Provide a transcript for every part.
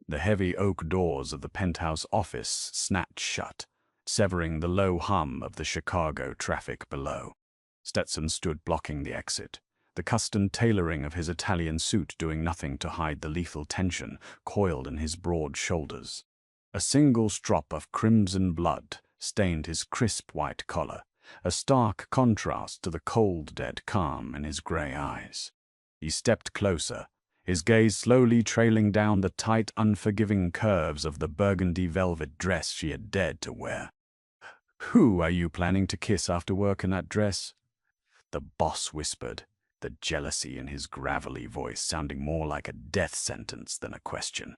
The heavy oak doors of the penthouse office snapped shut, severing the low hum of the Chicago traffic below. Stetson stood blocking the exit, the custom tailoring of his Italian suit doing nothing to hide the lethal tension coiled in his broad shoulders. A single drop of crimson blood stained his crisp white collar, a stark contrast to the cold, dead calm in his gray eyes. He stepped closer, his gaze slowly trailing down the tight, unforgiving curves of the burgundy velvet dress she had dared to wear. "Who are you planning to kiss after work in that dress?" the boss whispered, the jealousy in his gravelly voice sounding more like a death sentence than a question.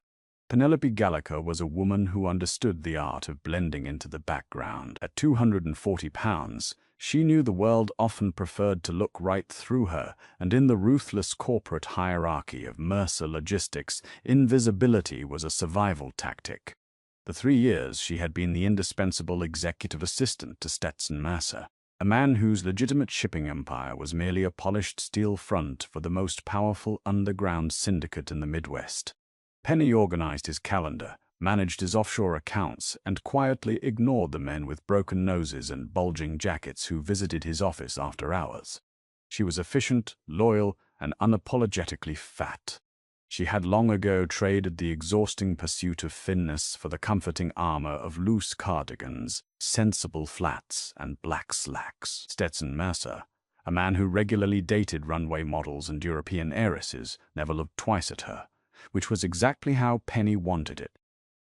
Penelope Gallagher was a woman who understood the art of blending into the background. At 240 pounds, she knew the world often preferred to look right through her, and in the ruthless corporate hierarchy of Mercer Logistics, invisibility was a survival tactic. The 3 years she had been the indispensable executive assistant to Stetson Mercer, a man whose legitimate shipping empire was merely a polished steel front for the most powerful underground syndicate in the Midwest. Penny organized his calendar, managed his offshore accounts, and quietly ignored the men with broken noses and bulging jackets who visited his office after hours. She was efficient, loyal, and unapologetically fat. She had long ago traded the exhausting pursuit of thinness for the comforting armor of loose cardigans, sensible flats, and black slacks. Stetson Mercer, a man who regularly dated runway models and European heiresses, never looked twice at her, which was exactly how Penny wanted it.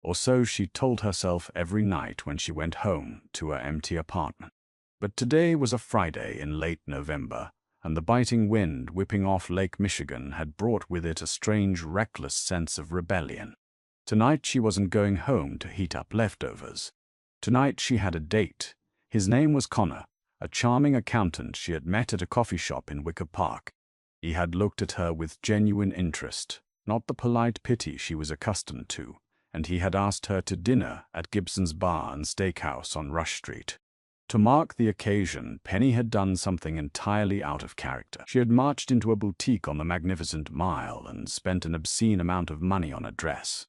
Or so she told herself every night when she went home to her empty apartment. But today was a Friday in late November, and the biting wind whipping off Lake Michigan had brought with it a strange, reckless sense of rebellion. Tonight she wasn't going home to heat up leftovers. Tonight she had a date. His name was Connor, a charming accountant she had met at a coffee shop in Wicker Park. He had looked at her with genuine interest, not the polite pity she was accustomed to, and he had asked her to dinner at Gibson's Bar and Steakhouse on Rush Street. To mark the occasion, Penny had done something entirely out of character. She had marched into a boutique on the Magnificent Mile and spent an obscene amount of money on a dress.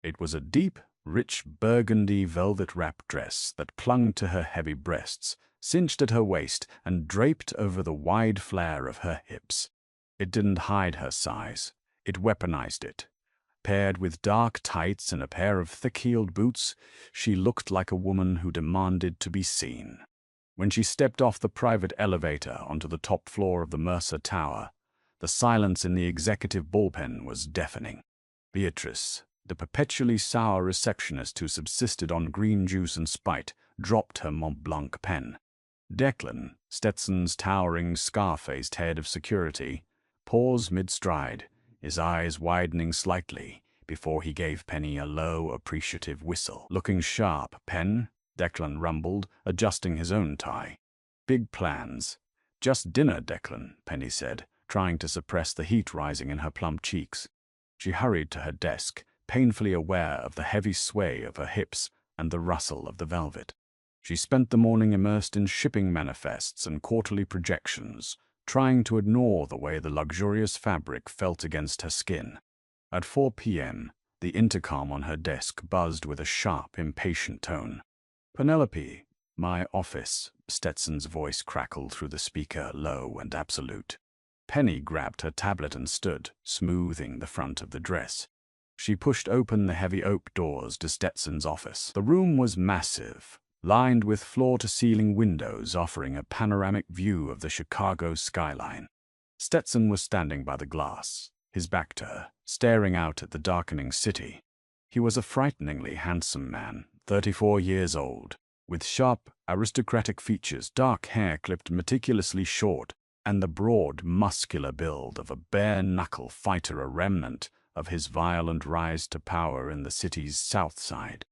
It was a deep, rich burgundy velvet wrap dress that clung to her heavy breasts, cinched at her waist, and draped over the wide flare of her hips. It didn't hide her size. It weaponized it. Paired with dark tights and a pair of thick-heeled boots, she looked like a woman who demanded to be seen. When she stepped off the private elevator onto the top floor of the Mercer Tower, the silence in the executive bullpen was deafening. Beatrice, the perpetually sour receptionist who subsisted on green juice and spite, dropped her Mont Blanc pen. Declan, Stetson's towering, scar-faced head of security, paused mid-stride, his eyes widening slightly before he gave Penny a low, appreciative whistle. "Looking sharp, Pen," Declan rumbled, adjusting his own tie. "Big plans." "Just dinner, Declan," Penny said, trying to suppress the heat rising in her plump cheeks. She hurried to her desk, painfully aware of the heavy sway of her hips and the rustle of the velvet. She spent the morning immersed in shipping manifests and quarterly projections, trying to ignore the way the luxurious fabric felt against her skin. At 4 p.m., the intercom on her desk buzzed with a sharp, impatient tone. "Penelope, my office," Stetson's voice crackled through the speaker, low and absolute. Penny grabbed her tablet and stood, smoothing the front of the dress. She pushed open the heavy oak doors to Stetson's office. The room was massive, lined with floor-to-ceiling windows offering a panoramic view of the Chicago skyline. Stetson was standing by the glass, his back to her, staring out at the darkening city. He was a frighteningly handsome man, 34 years old, with sharp, aristocratic features, dark hair clipped meticulously short, and the broad, muscular build of a bare-knuckle fighter, a remnant of his violent rise to power in the city's south side.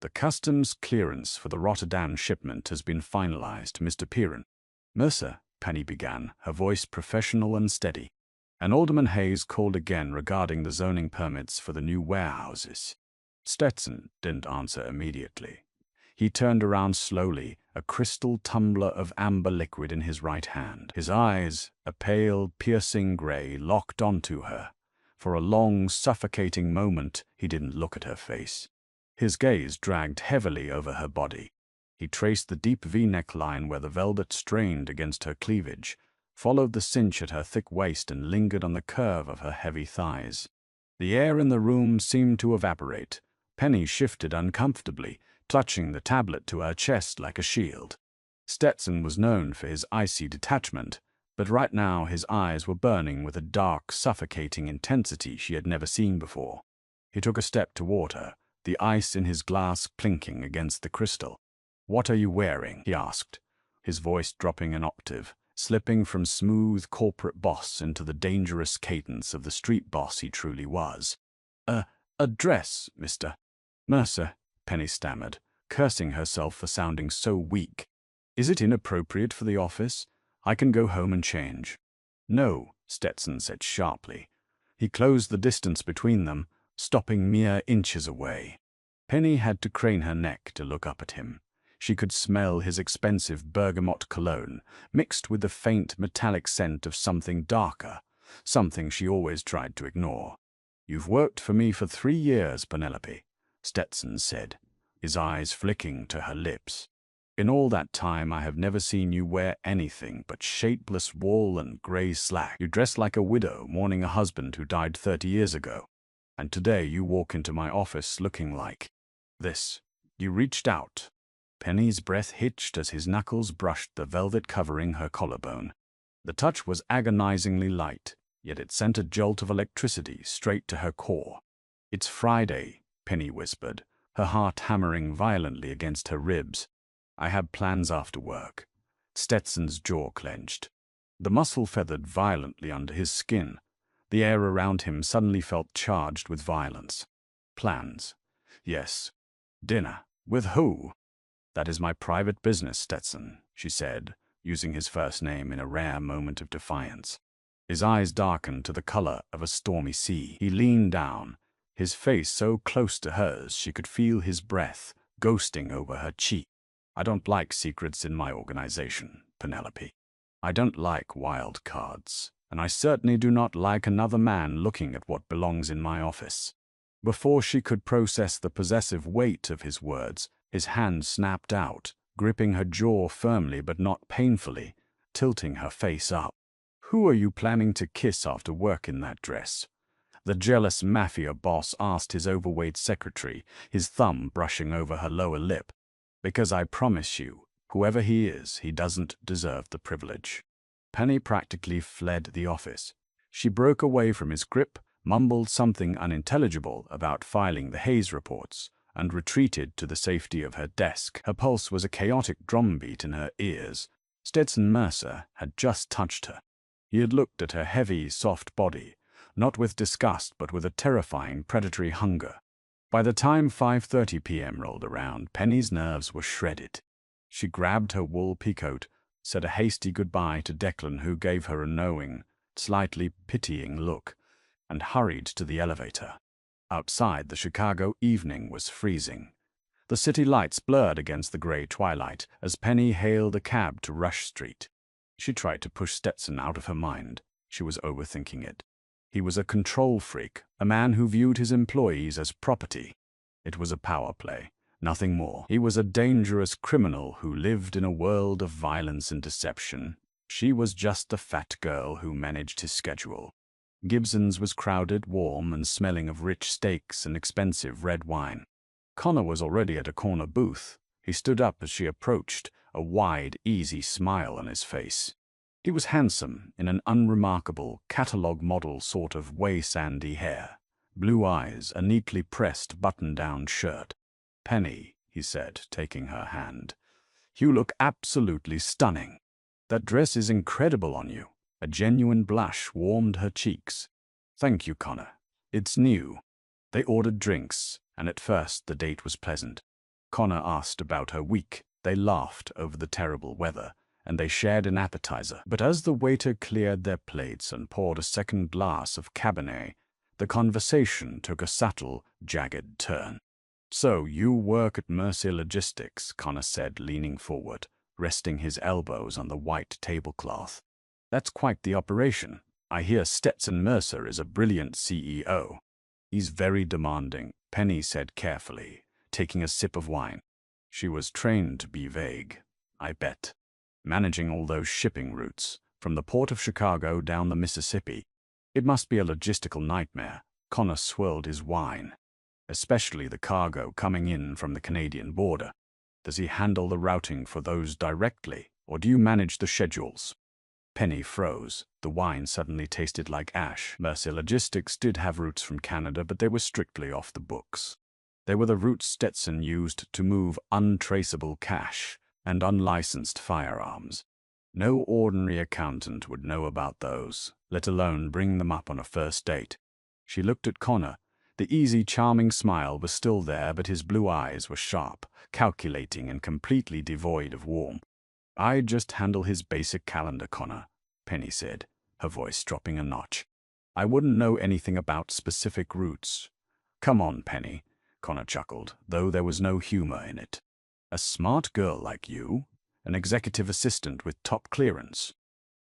"The customs clearance for the Rotterdam shipment has been finalized, Mr. Pearson." "Mercer," Penny began, her voice professional and steady. And Alderman Hayes called again regarding the zoning permits for the new warehouses. Stetson didn't answer immediately. He turned around slowly, a crystal tumbler of amber liquid in his right hand. His eyes, a pale, piercing gray, locked onto her. For a long, suffocating moment, he didn't look at her face. His gaze dragged heavily over her body. He traced the deep V-neck line where the velvet strained against her cleavage, followed the cinch at her thick waist, and lingered on the curve of her heavy thighs. The air in the room seemed to evaporate. Penny shifted uncomfortably, clutching the tablet to her chest like a shield. Stetson was known for his icy detachment, but right now his eyes were burning with a dark, suffocating intensity she had never seen before. He took a step toward her, the ice in his glass clinking against the crystal. "What are you wearing?" he asked, his voice dropping an octave, slipping from smooth corporate boss into the dangerous cadence of the street boss he truly was. A dress, Mr. Mercer," Penny stammered, cursing herself for sounding so weak. "Is it inappropriate for the office? I can go home and change." "No," Stetson said sharply. He closed the distance between them, stopping mere inches away. Penny had to crane her neck to look up at him. She could smell his expensive bergamot cologne, mixed with the faint metallic scent of something darker, something she always tried to ignore. "You've worked for me for 3 years, Penelope," Stetson said, his eyes flicking to her lips. "In all that time, I have never seen you wear anything but shapeless wool and gray slack. You dress like a widow mourning a husband who died 30 years ago. And today you walk into my office looking like this." You reached out. Penny's breath hitched as his knuckles brushed the velvet covering her collarbone. The touch was agonizingly light, yet it sent a jolt of electricity straight to her core. "It's Friday," Penny whispered, her heart hammering violently against her ribs. "I have plans after work." Stetson's jaw clenched. The muscle feathered violently under his skin. The air around him suddenly felt charged with violence. "Plans? Yes. Dinner. With who?" "That is my private business, Stetson," she said, using his first name in a rare moment of defiance. His eyes darkened to the color of a stormy sea. He leaned down, his face so close to hers she could feel his breath ghosting over her cheek. "I don't like secrets in my organization, Penelope. I don't like wild cards, and I certainly do not like another man looking at what belongs in my office." Before she could process the possessive weight of his words, his hand snapped out, gripping her jaw firmly but not painfully, tilting her face up. "Who are you planning to kiss after work in that dress?" the jealous Mafia boss asked his overweight secretary, his thumb brushing over her lower lip. "Because I promise you, whoever he is, he doesn't deserve the privilege." Penny practically fled the office. She broke away from his grip, mumbled something unintelligible about filing the Hayes reports, and retreated to the safety of her desk. Her pulse was a chaotic drumbeat in her ears. Stetson Mercer had just touched her. He had looked at her heavy, soft body, not with disgust but with a terrifying, predatory hunger. By the time 5:30 p.m. rolled around, Penny's nerves were shredded. She grabbed her wool peacoat, said a hasty goodbye to Declan, who gave her a knowing, slightly pitying look, and hurried to the elevator. Outside, the Chicago evening was freezing. The city lights blurred against the gray twilight as Penny hailed a cab to Rush Street. She tried to push Stetson out of her mind. She was overthinking it. He was a control freak, a man who viewed his employees as property. It was a power play, nothing more. He was a dangerous criminal who lived in a world of violence and deception. She was just the fat girl who managed his schedule. Gibson's was crowded, warm, and smelling of rich steaks and expensive red wine. Connor was already at a corner booth. He stood up as she approached, a wide, easy smile on his face. He was handsome, in an unremarkable, catalog model sort of way, sandy hair, blue eyes, a neatly pressed button-down shirt. "Penny," he said, taking her hand, "you look absolutely stunning. That dress is incredible on you." A genuine blush warmed her cheeks. "Thank you, Connor. It's new." They ordered drinks, and at first the date was pleasant. Connor asked about her week. They laughed over the terrible weather, and they shared an appetizer. But as the waiter cleared their plates and poured a second glass of Cabernet, the conversation took a subtle, jagged turn. "So you work at Mercy Logistics," Connor said, leaning forward, resting his elbows on the white tablecloth. "That's quite the operation. I hear Stetson Mercer is a brilliant CEO. He's very demanding, Penny said carefully, taking a sip of wine. She was trained to be vague, I bet. Managing all those shipping routes, from the port of Chicago down the Mississippi. It must be a logistical nightmare. Connor swirled his wine. Especially the cargo coming in from the Canadian border. Does he handle the routing for those directly, or do you manage the schedules? Penny froze. The wine suddenly tasted like ash. Mercer Logistics did have routes from Canada, but they were strictly off the books. They were the routes Stetson used to move untraceable cash and unlicensed firearms. No ordinary accountant would know about those, let alone bring them up on a first date. She looked at Connor. The easy, charming smile was still there, but his blue eyes were sharp, calculating, and completely devoid of warmth. I just handle his basic calendar, Connor, Penny said, her voice dropping a notch. I wouldn't know anything about specific routes. Come on, Penny, Connor chuckled, though there was no humor in it. A smart girl like you, an executive assistant with top clearance.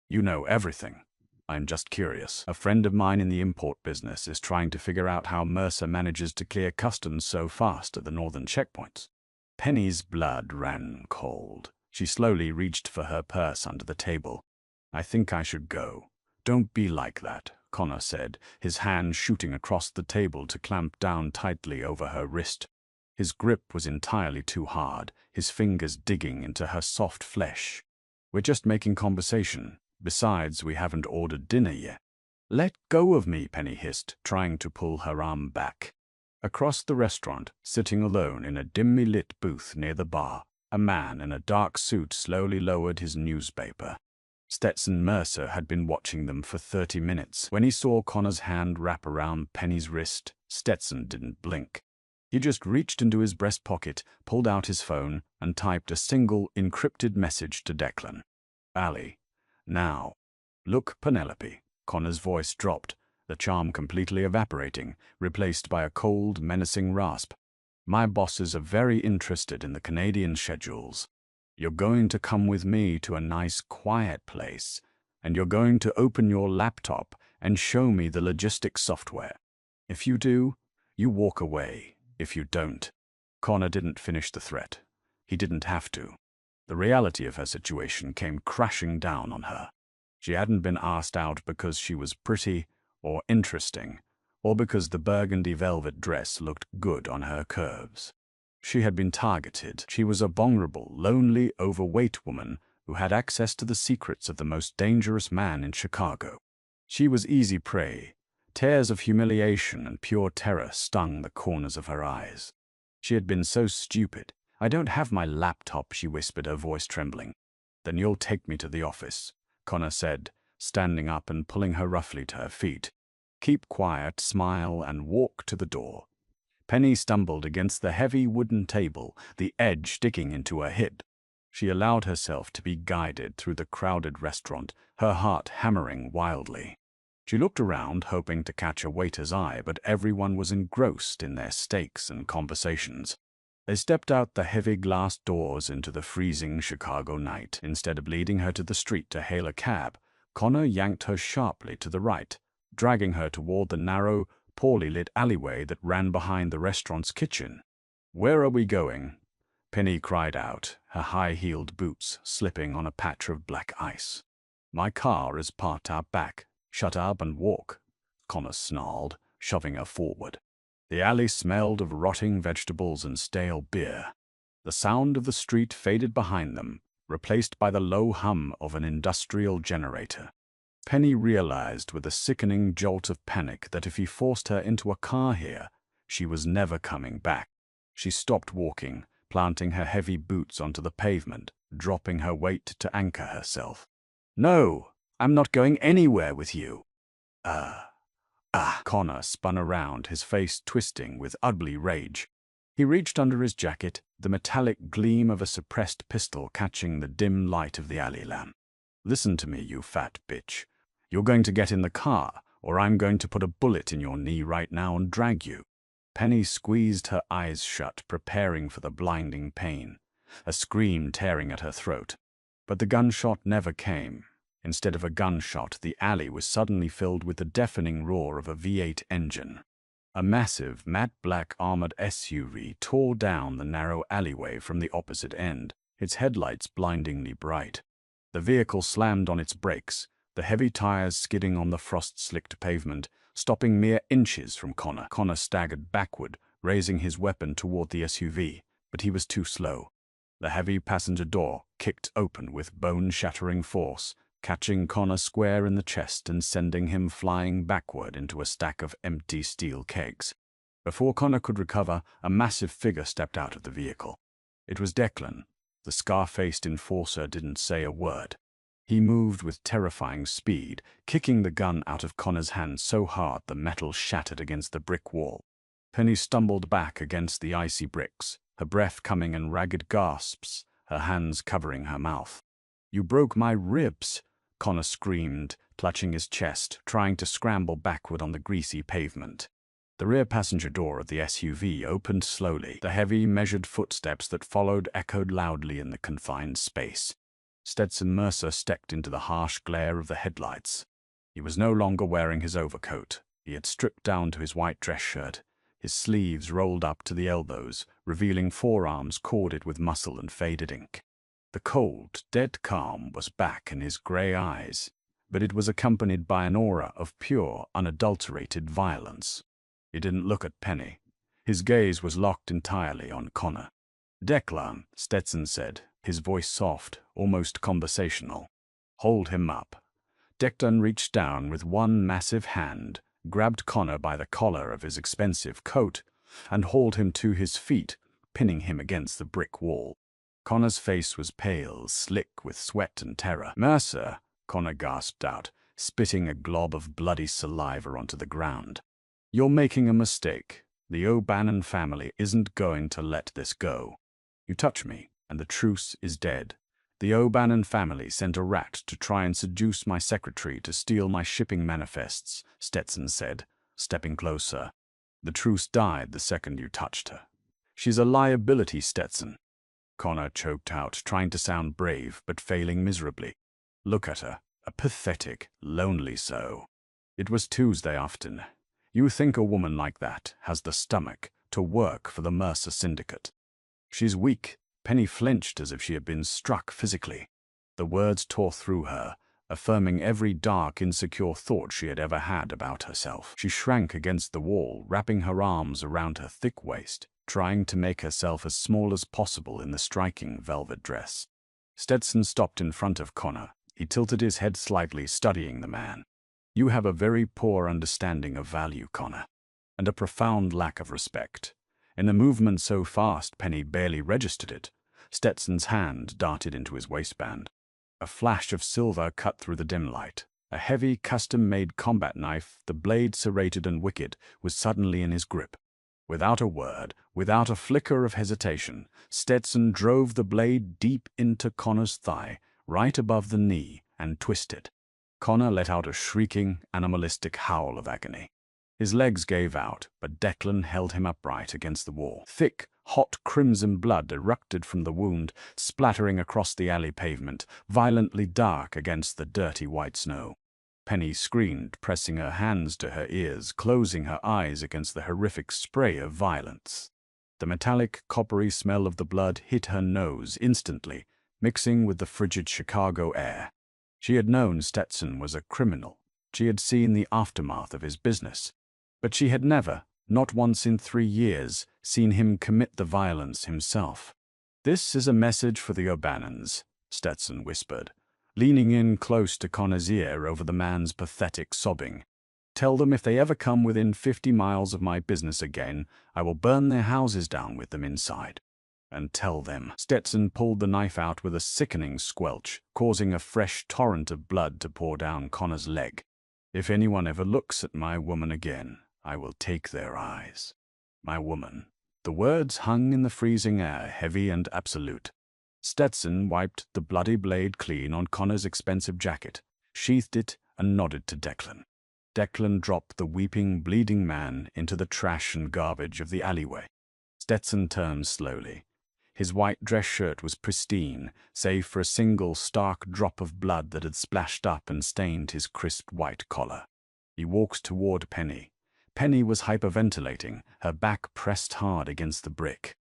You know everything. I'm just curious. A friend of mine in the import business is trying to figure out how Mercer manages to clear customs so fast at the northern checkpoints. Penny's blood ran cold. She slowly reached for her purse under the table. I think I should go. Don't be like that, Connor said, his hand shooting across the table to clamp down tightly over her wrist. His grip was entirely too hard, his fingers digging into her soft flesh. We're just making conversation. Besides, we haven't ordered dinner yet. Let go of me, Penny hissed, trying to pull her arm back. Across the restaurant, sitting alone in a dimly lit booth near the bar, a man in a dark suit slowly lowered his newspaper. Stetson Mercer had been watching them for 30 minutes. When he saw Connor's hand wrap around Penny's wrist, Stetson didn't blink. He just reached into his breast pocket, pulled out his phone, and typed a single encrypted message to Declan. Allie. Now. Look, Penelope. Connor's voice dropped, the charm completely evaporating, replaced by a cold, menacing rasp. My bosses are very interested in the Canadian schedules. You're going to come with me to a nice, quiet place, and you're going to open your laptop and show me the logistics software. If you do, you walk away. If you don't. Connor didn't finish the threat. He didn't have to. The reality of her situation came crashing down on her. She hadn't been asked out because she was pretty or interesting, or because the burgundy velvet dress looked good on her curves. She had been targeted. She was a vulnerable, lonely, overweight woman who had access to the secrets of the most dangerous man in Chicago. She was easy prey. Tears of humiliation and pure terror stung the corners of her eyes. She had been so stupid. I don't have my laptop, she whispered, her voice trembling. Then you'll take me to the office, Connor said, standing up and pulling her roughly to her feet. Keep quiet, smile, and walk to the door. Penny stumbled against the heavy wooden table, the edge sticking into her hip. She allowed herself to be guided through the crowded restaurant, her heart hammering wildly. She looked around, hoping to catch a waiter's eye, but everyone was engrossed in their steaks and conversations. They stepped out the heavy glass doors into the freezing Chicago night. Instead of leading her to the street to hail a cab, Connor yanked her sharply to the right, dragging her toward the narrow, poorly lit alleyway that ran behind the restaurant's kitchen. Where are we going? Penny cried out, her high-heeled boots slipping on a patch of black ice. My car is parked out back. Shut up and walk, Connor snarled, shoving her forward. The alley smelled of rotting vegetables and stale beer. The sound of the street faded behind them, replaced by the low hum of an industrial generator. Penny realized with a sickening jolt of panic that if he forced her into a car here, she was never coming back. She stopped walking, planting her heavy boots onto the pavement, dropping her weight to anchor herself. No! I'm not going anywhere with you. Connor spun around, his face twisting with ugly rage. He reached under his jacket, the metallic gleam of a suppressed pistol catching the dim light of the alley lamp. Listen to me, you fat bitch. You're going to get in the car, or I'm going to put a bullet in your knee right now and drag you. Penny squeezed her eyes shut, preparing for the blinding pain, a scream tearing at her throat. But the gunshot never came. Instead of a gunshot, the alley was suddenly filled with the deafening roar of a V8 engine. A massive, matte black armored SUV tore down the narrow alleyway from the opposite end, its headlights blindingly bright. The vehicle slammed on its brakes, the heavy tires skidding on the frost-slicked pavement, stopping mere inches from Connor. Connor staggered backward, raising his weapon toward the SUV, but he was too slow. The heavy passenger door kicked open with bone-shattering force, catching Connor square in the chest and sending him flying backward into a stack of empty steel kegs. Before Connor could recover, a massive figure stepped out of the vehicle. It was Declan. The scar-faced enforcer didn't say a word. He moved with terrifying speed, kicking the gun out of Connor's hand so hard the metal shattered against the brick wall. Penny stumbled back against the icy bricks, her breath coming in ragged gasps, her hands covering her mouth. "You broke my ribs," Connor screamed, clutching his chest, trying to scramble backward on the greasy pavement. The rear passenger door of the SUV opened slowly. The heavy, measured footsteps that followed echoed loudly in the confined space. Stetson Mercer stepped into the harsh glare of the headlights. He was no longer wearing his overcoat. He had stripped down to his white dress shirt, his sleeves rolled up to the elbows, revealing forearms corded with muscle and faded ink. The cold, dead calm was back in his gray eyes, but it was accompanied by an aura of pure, unadulterated violence. He didn't look at Penny. His gaze was locked entirely on Connor. "Declan," Stetson said, his voice soft, almost conversational. "Hold him up." Declan reached down with one massive hand, grabbed Connor by the collar of his expensive coat, and hauled him to his feet, pinning him against the brick wall. Connor's face was pale, slick with sweat and terror. "Mercer," Connor gasped out, spitting a glob of bloody saliva onto the ground. "You're making a mistake. The O'Bannon family isn't going to let this go. You touch me, and the truce is dead. The O'Bannon family sent a rat to try and seduce my secretary to steal my shipping manifests," Stetson said, stepping closer. "The truce died the second you touched her. She's a liability, Stetson." Connor choked out, trying to sound brave, but failing miserably. "Look at her, a pathetic, lonely soul. It was Tuesday afternoon. You think a woman like that has the stomach to work for the Mercer Syndicate? She's weak." Penny flinched as if she had been struck physically. The words tore through her, affirming every dark, insecure thought she had ever had about herself. She shrank against the wall, wrapping her arms around her thick waist, trying to make herself as small as possible in the striking velvet dress. Stetson stopped in front of Connor. He tilted his head slightly, studying the man. "You have a very poor understanding of value, Connor, and a profound lack of respect." In a movement so fast Penny barely registered it, Stetson's hand darted into his waistband. A flash of silver cut through the dim light. A heavy, custom-made combat knife, the blade serrated and wicked, was suddenly in his grip. Without a word, without a flicker of hesitation, Stetson drove the blade deep into Connor's thigh, right above the knee, and twisted. Connor let out a shrieking, animalistic howl of agony. His legs gave out, but Declan held him upright against the wall. Thick, hot crimson blood erupted from the wound, splattering across the alley pavement, violently dark against the dirty white snow. Penny screamed, pressing her hands to her ears, closing her eyes against the horrific spray of violence. The metallic, coppery smell of the blood hit her nose instantly, mixing with the frigid Chicago air. She had known Stetson was a criminal. She had seen the aftermath of his business. But she had never, not once in 3 years, seen him commit the violence himself. "This is a message for the O'Bannons," Stetson whispered, leaning in close to Connor's ear over the man's pathetic sobbing. "Tell them if they ever come within 50 miles of my business again, I will burn their houses down with them inside. And tell them." Stetson pulled the knife out with a sickening squelch, causing a fresh torrent of blood to pour down Connor's leg. "If anyone ever looks at my woman again, I will take their eyes. My woman." The words hung in the freezing air, heavy and absolute. Stetson wiped the bloody blade clean on Connor's expensive jacket, sheathed it, and nodded to Declan. Declan dropped the weeping, bleeding man into the trash and garbage of the alleyway. Stetson turned slowly. His white dress shirt was pristine, save for a single stark drop of blood that had splashed up and stained his crisp white collar. He walked toward Penny. Penny was hyperventilating, her back pressed hard against the brick.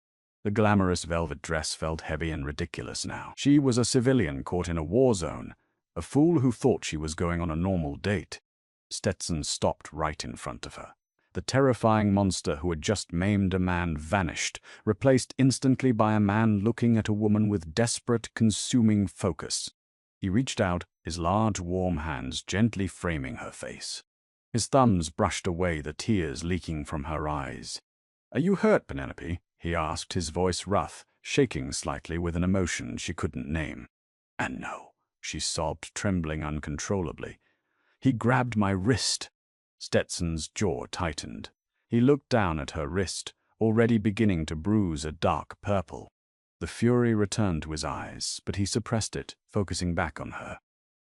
The glamorous velvet dress felt heavy and ridiculous now. She was a civilian caught in a war zone, a fool who thought she was going on a normal date. Stetson stopped right in front of her. The terrifying monster who had just maimed a man vanished, replaced instantly by a man looking at a woman with desperate, consuming focus. He reached out, his large, warm hands gently framing her face. His thumbs brushed away the tears leaking from her eyes. "Are you hurt, Penelope?" he asked, his voice rough, shaking slightly with an emotion she couldn't name. "And no," she sobbed, trembling uncontrollably. "He grabbed my wrist." Stetson's jaw tightened. He looked down at her wrist, already beginning to bruise a dark purple. The fury returned to his eyes, but he suppressed it, focusing back on her.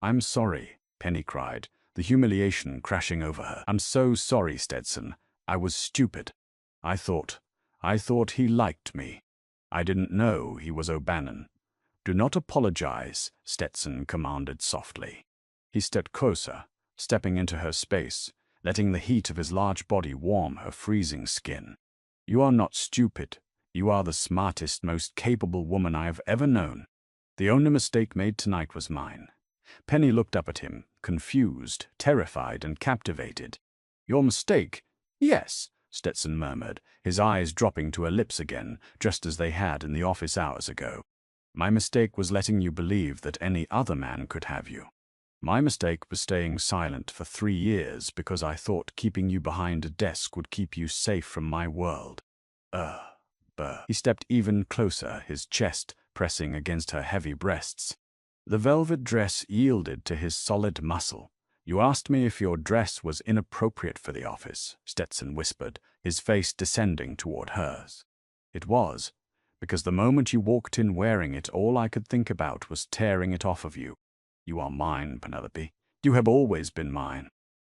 "I'm sorry," Penny cried, the humiliation crashing over her. "I'm so sorry, Stetson. I was stupid. I thought he liked me. I didn't know he was O'Bannon." "Do not apologize," Stetson commanded softly. He stepped closer, stepping into her space, letting the heat of his large body warm her freezing skin. "You are not stupid. You are the smartest, most capable woman I have ever known. The only mistake made tonight was mine." Penny looked up at him, confused, terrified, and captivated. "Your mistake?" "Yes," Stetson murmured, his eyes dropping to her lips again, just as they had in the office hours ago. "My mistake was letting you believe that any other man could have you. My mistake was staying silent for 3 years because I thought keeping you behind a desk would keep you safe from my world." He stepped even closer, his chest pressing against her heavy breasts. The velvet dress yielded to his solid muscle. "You asked me if your dress was inappropriate for the office," Stetson whispered, his face descending toward hers. "It was, because the moment you walked in wearing it, all I could think about was tearing it off of you. You are mine, Penelope. You have always been mine."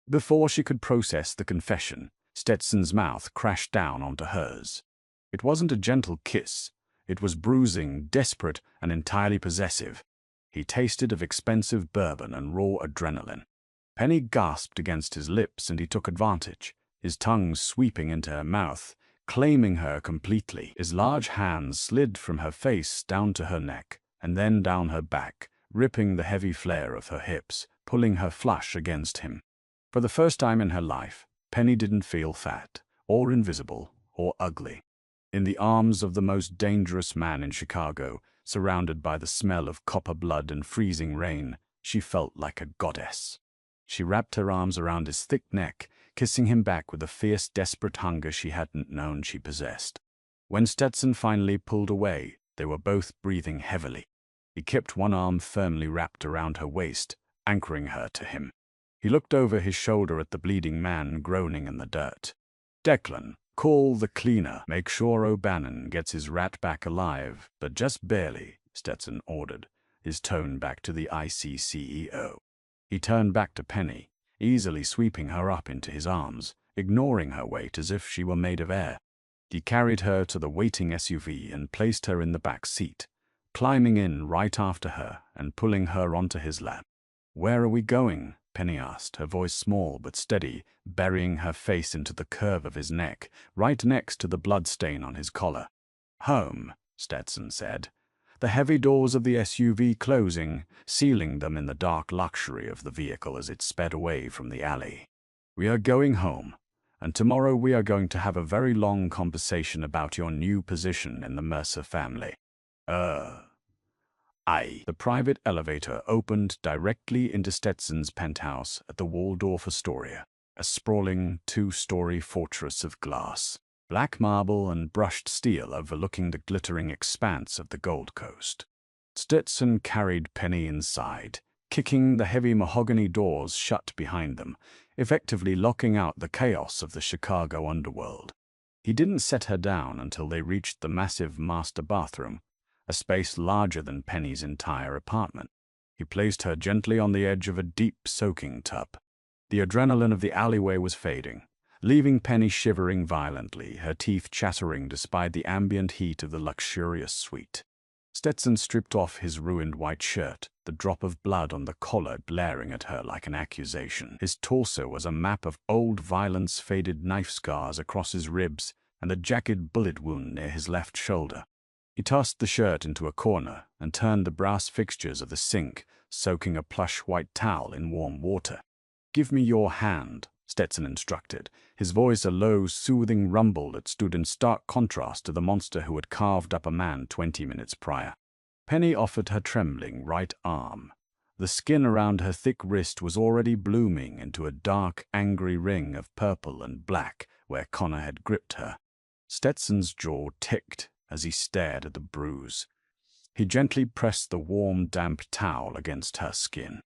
Before she could process the confession, Stetson's mouth crashed down onto hers. It wasn't a gentle kiss. It was bruising, desperate, and entirely possessive. He tasted of expensive bourbon and raw adrenaline. Penny gasped against his lips, and he took advantage, his tongue sweeping into her mouth, claiming her completely. His large hands slid from her face down to her neck, and then down her back, ripping the heavy flare of her hips, pulling her flush against him. For the first time in her life, Penny didn't feel fat, or invisible, or ugly. In the arms of the most dangerous man in Chicago, surrounded by the smell of copper blood and freezing rain, she felt like a goddess. She wrapped her arms around his thick neck, kissing him back with a fierce, desperate hunger she hadn't known she possessed. When Stetson finally pulled away, they were both breathing heavily. He kept one arm firmly wrapped around her waist, anchoring her to him. He looked over his shoulder at the bleeding man groaning in the dirt. "Declan, call the cleaner. Make sure O'Bannon gets his rat back alive, but just barely," Stetson ordered, his tone back to the ICCEO. He turned back to Penny, easily sweeping her up into his arms, ignoring her weight as if she were made of air. He carried her to the waiting SUV and placed her in the back seat, climbing in right after her and pulling her onto his lap. "Where are we going?" Penny asked, her voice small but steady, burying her face into the curve of his neck, right next to the blood stain on his collar. "Home," Stetson said, the heavy doors of the SUV closing, sealing them in the dark luxury of the vehicle as it sped away from the alley. "We are going home, and tomorrow we are going to have a very long conversation about your new position in the Mercer family." The private elevator opened directly into Stetson's penthouse at the Waldorf Astoria, a sprawling 2-story fortress of glass, black marble and brushed steel overlooking the glittering expanse of the Gold Coast. Stetson carried Penny inside, kicking the heavy mahogany doors shut behind them, effectively locking out the chaos of the Chicago underworld. He didn't set her down until they reached the massive master bathroom, a space larger than Penny's entire apartment. He placed her gently on the edge of a deep soaking tub. The adrenaline of the alleyway was fading. leaving Penny shivering violently, her teeth chattering despite the ambient heat of the luxurious suite. Stetson stripped off his ruined white shirt, the drop of blood on the collar glaring at her like an accusation. His torso was a map of old violence, faded knife scars across his ribs, and a jagged bullet wound near his left shoulder. He tossed the shirt into a corner and turned the brass fixtures of the sink, soaking a plush white towel in warm water. "Give me your hand," Stetson instructed, his voice a low, soothing rumble that stood in stark contrast to the monster who had carved up a man 20 minutes prior. Penny offered her trembling right arm. The skin around her thick wrist was already blooming into a dark, angry ring of purple and black where Connor had gripped her. Stetson's jaw ticked as he stared at the bruise. He gently pressed the warm, damp towel against her skin.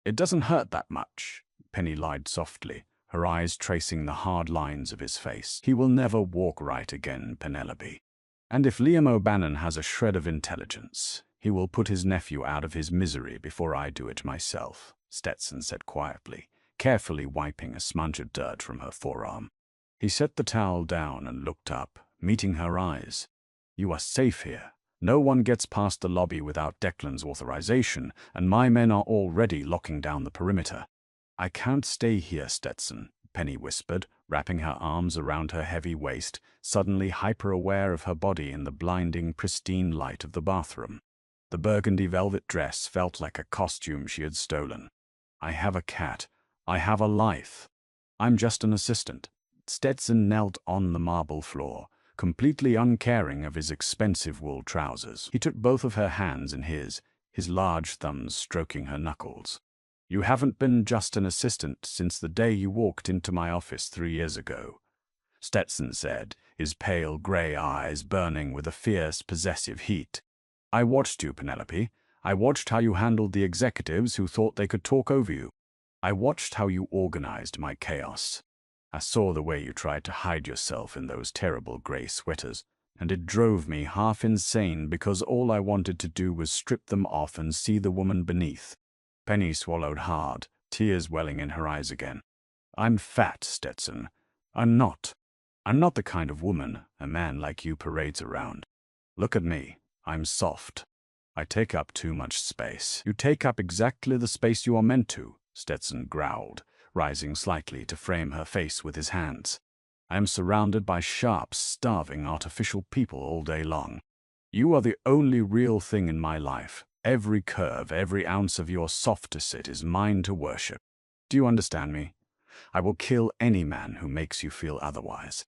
"It doesn't hurt that much," Penny lied softly, her eyes tracing the hard lines of his face. "He will never walk right again, Penelope. And if Liam O'Bannon has a shred of intelligence, he will put his nephew out of his misery before I do it myself," Stetson said quietly, carefully wiping a smudge of dirt from her forearm. He set the towel down and looked up, meeting her eyes. "You are safe here. No one gets past the lobby without Declan's authorization, and my men are already locking down the perimeter." "I can't stay here, Stetson," Penny whispered, wrapping her arms around her heavy waist, suddenly hyper-aware of her body in the blinding, pristine light of the bathroom. The burgundy velvet dress felt like a costume she had stolen. "I have a cat. I have a life. I'm just an assistant." Stetson knelt on the marble floor, completely uncaring of his expensive wool trousers. He took both of her hands in his large thumbs stroking her knuckles. "You haven't been just an assistant since the day you walked into my office 3 years ago," Stetson said, his pale gray eyes burning with a fierce, possessive heat. "I watched you, Penelope. I watched how you handled the executives who thought they could talk over you. I watched how you organized my chaos. I saw the way you tried to hide yourself in those terrible gray sweaters, and it drove me half insane because all I wanted to do was strip them off and see the woman beneath." Penny swallowed hard, tears welling in her eyes again. "I'm fat, Stetson. I'm not. I'm not the kind of woman a man like you parades around. Look at me. I'm soft. I take up too much space." "You take up exactly the space you are meant to," Stetson growled, rising slightly to frame her face with his hands. "I am surrounded by sharp, starving, artificial people all day long. You are the only real thing in my life. Every curve, every ounce of your soft-to-sit is mine to worship. Do you understand me? I will kill any man who makes you feel otherwise."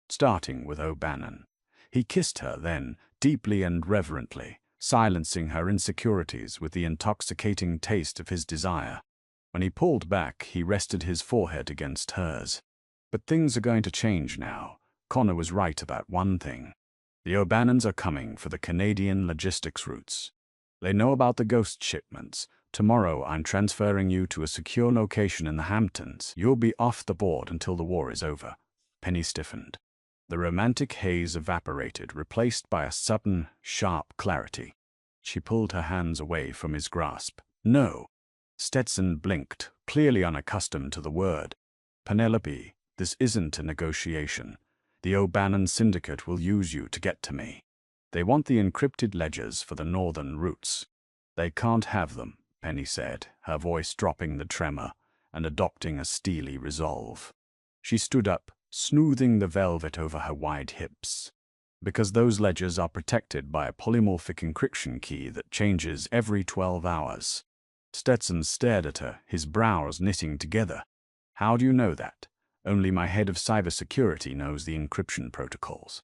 Starting with O'Bannon. He kissed her then, deeply and reverently, silencing her insecurities with the intoxicating taste of his desire. When he pulled back, he rested his forehead against hers. "But things are going to change now. Connor was right about one thing. The O'Bannons are coming for the Canadian logistics routes. They know about the ghost shipments. Tomorrow I'm transferring you to a secure location in the Hamptons. You'll be off the board until the war is over." Penny stiffened. The romantic haze evaporated, replaced by a sudden, sharp clarity. She pulled her hands away from his grasp. "No." Stetson blinked, clearly unaccustomed to the word. "Penelope, this isn't a negotiation. The O'Bannon syndicate will use you to get to me. They want the encrypted ledgers for the northern routes." "They can't have them," Penny said, her voice dropping the tremor and adopting a steely resolve. She stood up, smoothing the velvet over her wide hips. "Because those ledgers are protected by a polymorphic encryption key that changes every 12 hours. Stetson stared at her, his brows knitting together. "How do you know that?" "Only my head of cybersecurity knows the encryption protocols."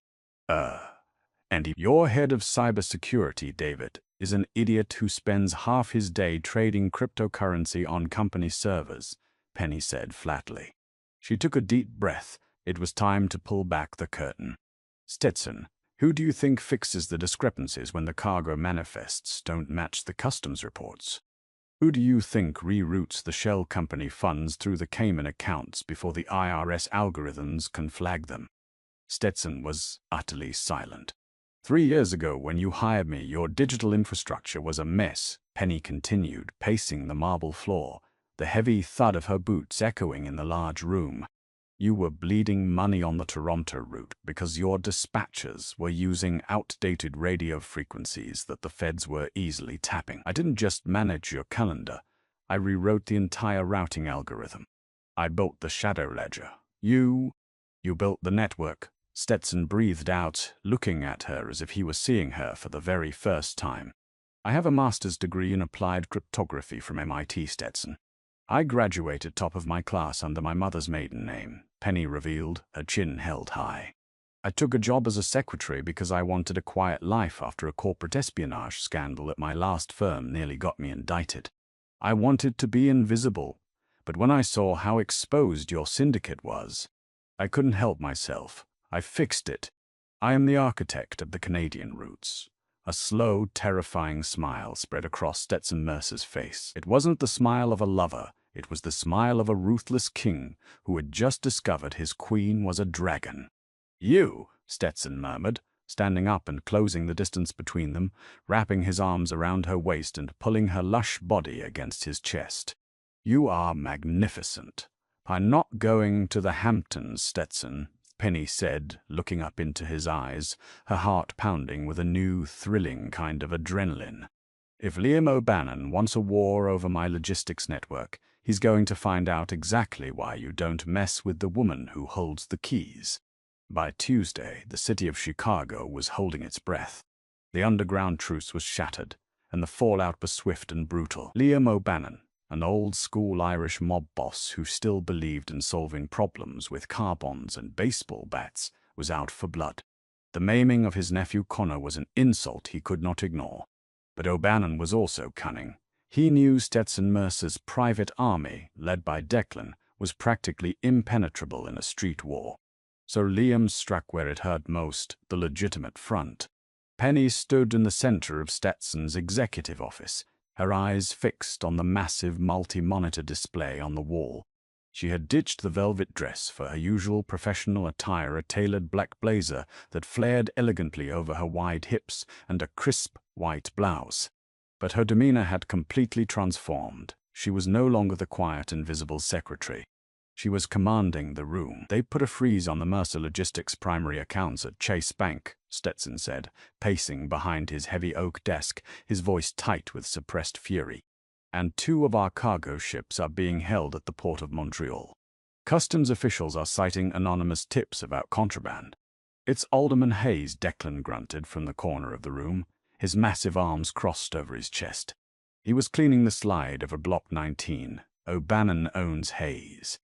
And your head of cybersecurity, David, is an idiot who spends half his day trading cryptocurrency on company servers," Penny said flatly. She took a deep breath. It was time to pull back the curtain. "Stetson, who do you think fixes the discrepancies when the cargo manifests don't match the customs reports? Who do you think reroutes the shell company funds through the Cayman accounts before the IRS algorithms can flag them?" Stetson was utterly silent. 3 years ago, when you hired me, your digital infrastructure was a mess," Penny continued, pacing the marble floor, the heavy thud of her boots echoing in the large room. You were bleeding money on the Toronto route because your dispatchers were using outdated radio frequencies that the feds were easily tapping. I didn't just manage your calendar. I rewrote the entire routing algorithm. I built the shadow ledger. You built the network. Stetson breathed out, looking at her as if he was seeing her for the very first time. I have a master's degree in applied cryptography from MIT, Stetson. I graduated top of my class under my mother's maiden name, Penny revealed, her chin held high. I took a job as a secretary because I wanted a quiet life after a corporate espionage scandal at my last firm nearly got me indicted. I wanted to be invisible, but when I saw how exposed your syndicate was, I couldn't help myself. I fixed it. I am the architect of the Canadian roots. A slow, terrifying smile spread across Stetson Mercer's face. It wasn't the smile of a lover. It was the smile of a ruthless king who had just discovered his queen was a dragon. You, Stetson murmured, standing up and closing the distance between them, wrapping his arms around her waist and pulling her lush body against his chest. You are magnificent. I'm not going to the Hamptons, Stetson, Penny said, looking up into his eyes, her heart pounding with a new, thrilling kind of adrenaline. If Liam O'Bannon wants a war over my logistics network, he's going to find out exactly why you don't mess with the woman who holds the keys. By Tuesday, the city of Chicago was holding its breath. The underground truce was shattered, and the fallout was swift and brutal. Liam O'Bannon, an old-school Irish mob boss who still believed in solving problems with car bonds and baseball bats, was out for blood. The maiming of his nephew Connor was an insult he could not ignore. But O'Bannon was also cunning. He knew Stetson Mercer's private army, led by Declan, was practically impenetrable in a street war. So Liam struck where it hurt most, the legitimate front. Penny stood in the center of Stetson's executive office, her eyes fixed on the massive multi-monitor display on the wall. She had ditched the velvet dress for her usual professional attire, a tailored black blazer that flared elegantly over her wide hips, and a crisp white blouse. But her demeanor had completely transformed. She was no longer the quiet, invisible secretary. She was commanding the room. They put a freeze on the Mercer Logistics primary accounts at Chase Bank, Stetson said, pacing behind his heavy oak desk, his voice tight with suppressed fury. And 2 of our cargo ships are being held at the port of Montreal. Customs officials are citing anonymous tips about contraband. It's Alderman Hayes, Declan grunted from the corner of the room, his massive arms crossed over his chest. He was cleaning the slide over Block 19. O'Bannon owns Hayes.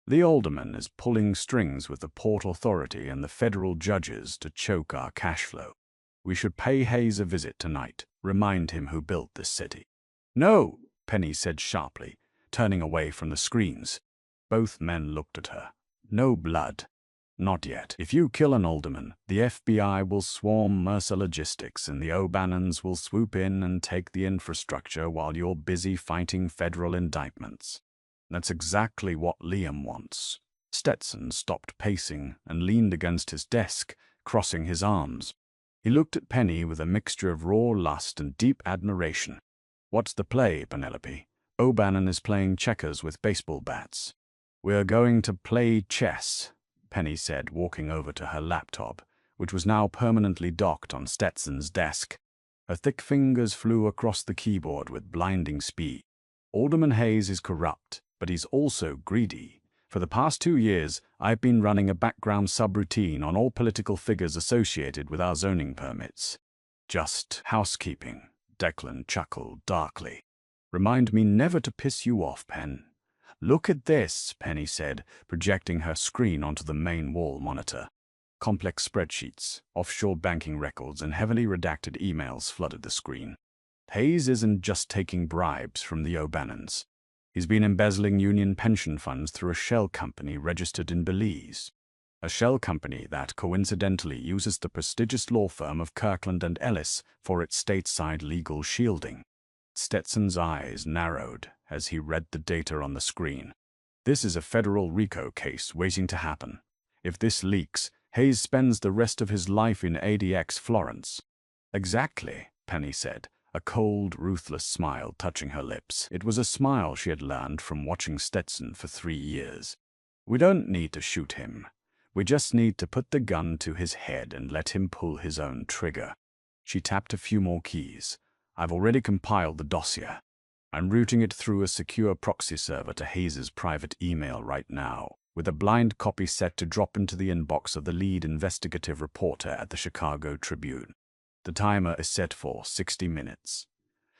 The alderman is pulling strings with the Port Authority and the federal judges to choke our cash flow. We should pay Hayes a visit tonight, remind him who built this city. No, Penny said sharply, turning away from the screens. Both men looked at her. No blood. Not yet. If you kill an alderman, the FBI will swarm Mercer Logistics and the O'Bannons will swoop in and take the infrastructure while you're busy fighting federal indictments. That's exactly what Liam wants. Stetson stopped pacing and leaned against his desk, crossing his arms. He looked at Penny with a mixture of raw lust and deep admiration. What's the play, Penelope? O'Bannon is playing checkers with baseball bats. We're going to play chess, Penny said, walking over to her laptop, which was now permanently docked on Stetson's desk. Her thick fingers flew across the keyboard with blinding speed. Alderman Hayes is corrupt, but he's also greedy. For the past 2 years, I've been running a background subroutine on all political figures associated with our zoning permits. Just housekeeping, Declan chuckled darkly. Remind me never to piss you off, Pen. Look at this, Penny said, projecting her screen onto the main wall monitor. Complex spreadsheets, offshore banking records, and heavily redacted emails flooded the screen. Hayes isn't just taking bribes from the O'Bannons. He's been embezzling union pension funds through a shell company registered in Belize. A shell company that coincidentally uses the prestigious law firm of Kirkland & Ellis for its stateside legal shielding. Stetson's eyes narrowed as he read the data on the screen. This is a federal RICO case waiting to happen. If this leaks, Hayes spends the rest of his life in ADX Florence. Exactly, Penny said, a cold, ruthless smile touching her lips. It was a smile she had learned from watching Stetson for 3 years. We don't need to shoot him. We just need to put the gun to his head and let him pull his own trigger. She tapped a few more keys. I've already compiled the dossier. I'm routing it through a secure proxy server to Hayes' private email right now, with a blind copy set to drop into the inbox of the lead investigative reporter at the Chicago Tribune. The timer is set for 60 minutes.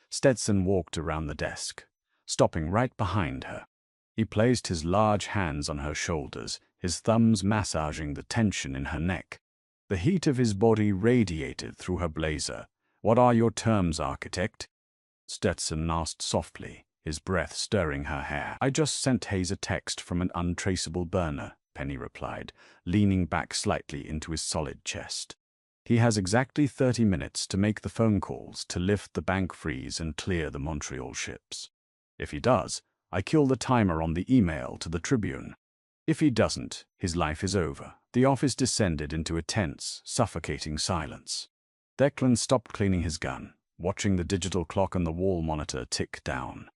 Stetson walked around the desk, stopping right behind her. He placed his large hands on her shoulders, his thumbs massaging the tension in her neck. The heat of his body radiated through her blazer. "What are your terms, architect?" Stetson asked softly, his breath stirring her hair. "I just sent Hayes a text from an untraceable burner," Penny replied, leaning back slightly into his solid chest. "He has exactly 30 minutes to make the phone calls to lift the bank freeze and clear the Montreal ships. If he does, I kill the timer on the email to the Tribune. If he doesn't, his life is over." The office descended into a tense, suffocating silence. Declan stopped cleaning his gun, watching the digital clock on the wall monitor tick down.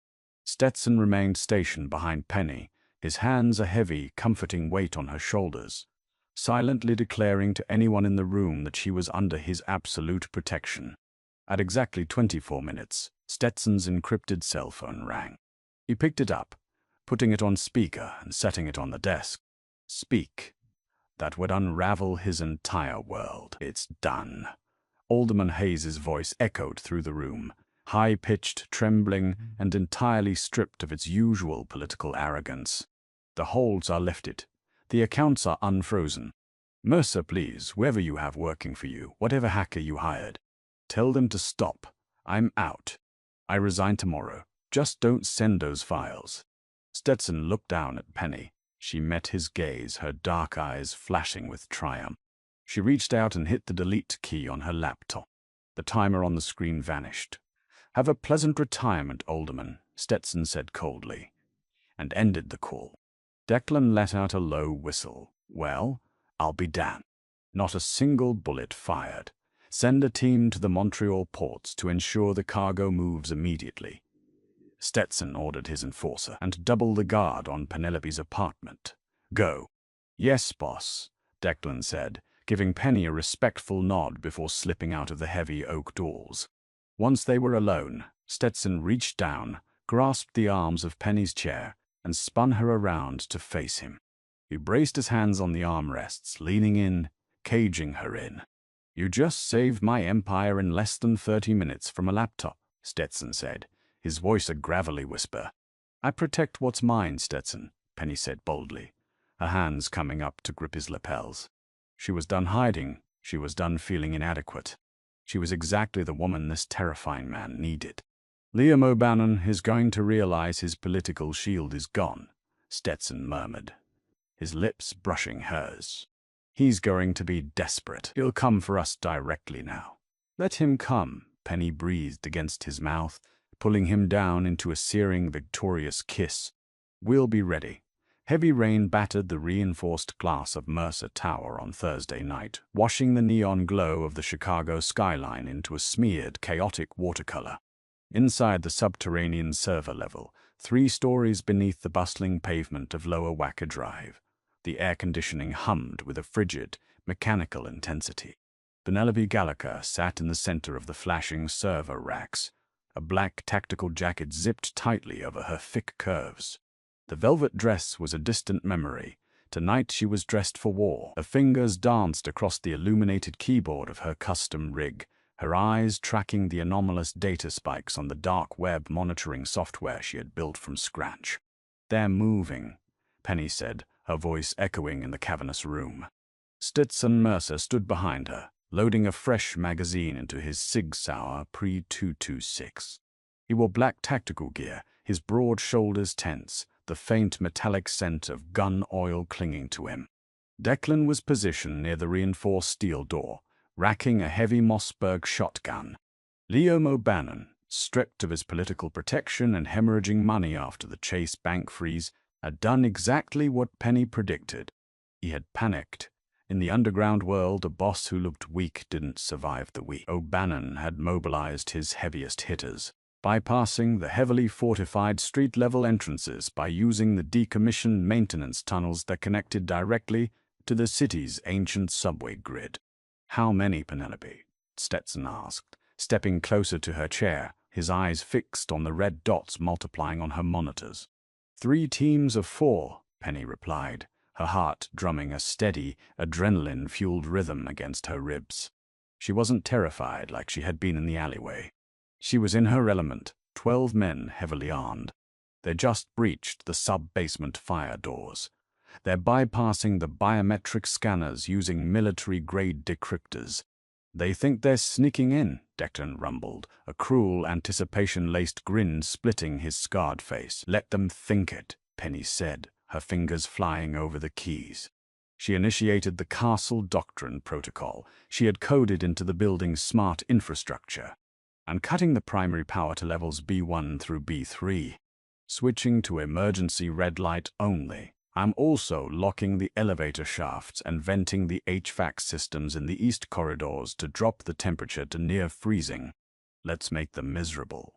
Stetson remained stationed behind Penny, his hands a heavy, comforting weight on her shoulders, silently declaring to anyone in the room that she was under his absolute protection. At exactly 24 minutes, Stetson's encrypted cell phone rang. He picked it up, putting it on speaker and setting it on the desk. "Speak." That would unravel his entire world. "It's done." Alderman Hayes' voice echoed through the room, high-pitched, trembling, and entirely stripped of its usual political arrogance. "The holds are lifted. The accounts are unfrozen. Mercer, please, whoever you have working for you, whatever hacker you hired, tell them to stop. I'm out. I resign tomorrow. Just don't send those files." Stetson looked down at Penny. She met his gaze, her dark eyes flashing with triumph. She reached out and hit the delete key on her laptop. The timer on the screen vanished. "Have a pleasant retirement, Alderman," Stetson said coldly, and ended the call. Declan let out a low whistle. "Well, I'll be damned. Not a single bullet fired. Send a team to the Montreal ports to ensure the cargo moves immediately," Stetson ordered his enforcer, "and double the guard on Penelope's apartment. Go." "Yes, boss," Declan said, giving Penny a respectful nod before slipping out of the heavy oak doors. Once they were alone, Stetson reached down, grasped the arms of Penny's chair, and spun her around to face him. He braced his hands on the armrests, leaning in, caging her in. "You just saved my empire in less than 30 minutes from a laptop," Stetson said, his voice a gravelly whisper. "I protect what's mine, Stetson," Penny said boldly, her hands coming up to grip his lapels. She was done hiding. She was done feeling inadequate. She was exactly the woman this terrifying man needed. "Liam O'Bannon is going to realize his political shield is gone," Stetson murmured, his lips brushing hers. "He's going to be desperate. He'll come for us directly now." "Let him come," Penny breathed against his mouth, pulling him down into a searing, victorious kiss. "We'll be ready." Heavy rain battered the reinforced glass of Mercer Tower on Thursday night, washing the neon glow of the Chicago skyline into a smeared, chaotic watercolor. Inside the subterranean server level, 3 stories beneath the bustling pavement of Lower Wacker Drive, the air conditioning hummed with a frigid, mechanical intensity. Penelope Gallagher sat in the center of the flashing server racks, a black tactical jacket zipped tightly over her thick curves. The velvet dress was a distant memory. Tonight she was dressed for war. Her fingers danced across the illuminated keyboard of her custom rig, her eyes tracking the anomalous data spikes on the dark web monitoring software she had built from scratch. "They're moving," Penny said, her voice echoing in the cavernous room. Stetson Mercer stood behind her, loading a fresh magazine into his Sig Sauer Pre-226. He wore black tactical gear, his broad shoulders tense, the faint metallic scent of gun oil clinging to him. Declan was positioned near the reinforced steel door, racking a heavy Mossberg shotgun. Liam O'Bannon, stripped of his political protection and hemorrhaging money after the Chase bank freeze, had done exactly what Penny predicted. He had panicked. In the underground world, a boss who looked weak didn't survive the week. O'Bannon had mobilized his heaviest hitters. bypassing the heavily fortified street-level entrances by using the decommissioned maintenance tunnels that connected directly to the city's ancient subway grid. "How many, Penelope?" Stetson asked, stepping closer to her chair, his eyes fixed on the red dots multiplying on her monitors. "3 teams of 4, Penny replied, her heart drumming a steady, adrenaline-fueled rhythm against her ribs. She wasn't terrified like she had been in the alleyway. She was in her element, 12 men heavily armed. They just breached the sub-basement fire doors. They're bypassing the biometric scanners using military-grade decryptors. "They think they're sneaking in," Declan rumbled, a cruel, anticipation-laced grin splitting his scarred face. "Let them think it," Penny said, her fingers flying over the keys. She initiated the Castle Doctrine protocol she had coded into the building's smart infrastructure, and cutting the primary power to levels B1 through B3. Switching to emergency red light only. I'm also locking the elevator shafts and venting the HVAC systems in the east corridors to drop the temperature to near freezing. Let's make them miserable."